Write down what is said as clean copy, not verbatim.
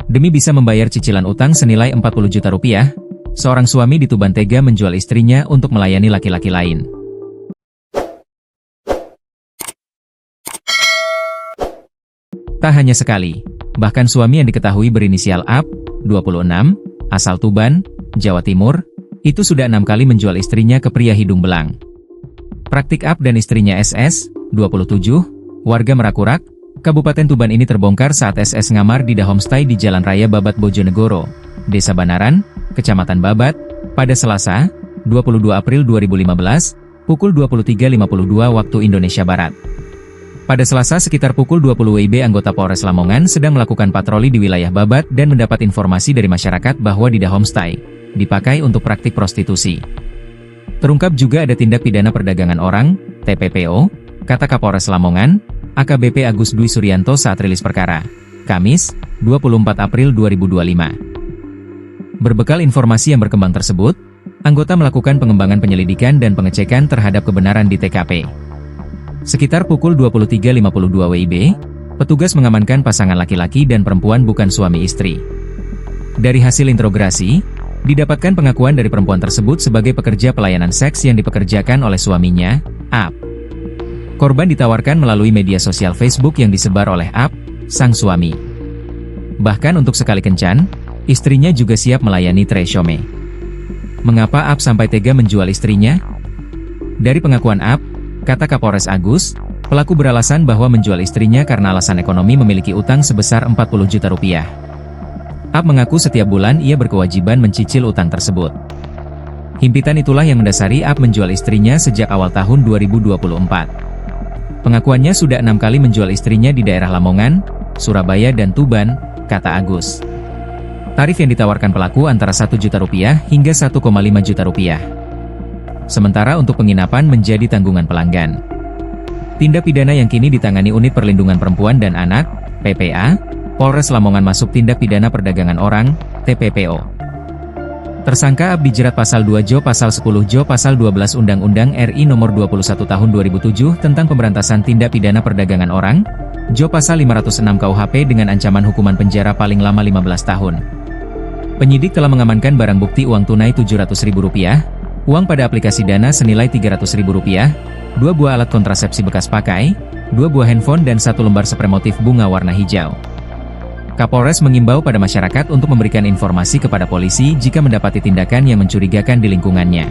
Demi bisa membayar cicilan utang senilai 40 juta rupiah, seorang suami di Tuban tega menjual istrinya untuk melayani laki-laki lain. Tak hanya sekali, bahkan suami yang diketahui berinisial AP, 26, asal Tuban, Jawa Timur, itu sudah 6 kali menjual istrinya ke pria hidung belang. Praktik AP dan istrinya SS, 27, warga Merakurak, Kabupaten Tuban ini terbongkar saat SS ngamar di homestay di Jalan Raya Babat Bojonegoro, Desa Banaran, Kecamatan Babat, pada Selasa, 22 April 2015, pukul 23.52 waktu Indonesia Barat. Pada Selasa sekitar pukul 20 WIB anggota Polres Lamongan sedang melakukan patroli di wilayah Babat dan mendapat informasi dari masyarakat bahwa di homestay dipakai untuk praktik prostitusi. Terungkap juga ada tindak pidana perdagangan orang, TPPO, kata Kapolres Lamongan, AKBP Agus Dwi Suryanto saat rilis perkara, Kamis, 24 April 2025. Berbekal informasi yang berkembang tersebut, anggota melakukan pengembangan penyelidikan dan pengecekan terhadap kebenaran di TKP. Sekitar pukul 23.52 WIB, petugas mengamankan pasangan laki-laki dan perempuan bukan suami istri. Dari hasil interogasi, didapatkan pengakuan dari perempuan tersebut sebagai pekerja pelayanan seks yang dipekerjakan oleh suaminya, AP. Korban ditawarkan melalui media sosial Facebook yang disebar oleh AP, sang suami. Bahkan untuk sekali kencan, istrinya juga siap melayani treshome. Mengapa AP sampai tega menjual istrinya? Dari pengakuan AP, kata Kapolres Agus, pelaku beralasan bahwa menjual istrinya karena alasan ekonomi memiliki utang sebesar 40 juta rupiah. AP mengaku setiap bulan ia berkewajiban mencicil utang tersebut. Himpitan itulah yang mendasari AP menjual istrinya sejak awal tahun 2024. Pengakuannya sudah 6 kali menjual istrinya di daerah Lamongan, Surabaya dan Tuban, kata Agus. Tarif yang ditawarkan pelaku antara 1 juta rupiah hingga 1,5 juta rupiah. Sementara untuk penginapan menjadi tanggungan pelanggan. Tindak pidana yang kini ditangani Unit Perlindungan Perempuan dan Anak, PPA, Polres Lamongan masuk tindak pidana perdagangan orang, TPPO. Tersangka AP dijerat pasal 2 Jo pasal 10 Jo pasal 12 Undang-Undang RI Nomor 21 Tahun 2007 tentang pemberantasan tindak pidana perdagangan orang, Jo pasal 506 KUHP dengan ancaman hukuman penjara paling lama 15 tahun. Penyidik telah mengamankan barang bukti uang tunai Rp700.000, uang pada aplikasi Dana senilai Rp300.000, 2 buah alat kontrasepsi bekas pakai, 2 buah handphone dan 1 lembar sprei motif bunga warna hijau. Kapolres mengimbau pada masyarakat untuk memberikan informasi kepada polisi jika mendapati tindakan yang mencurigakan di lingkungannya.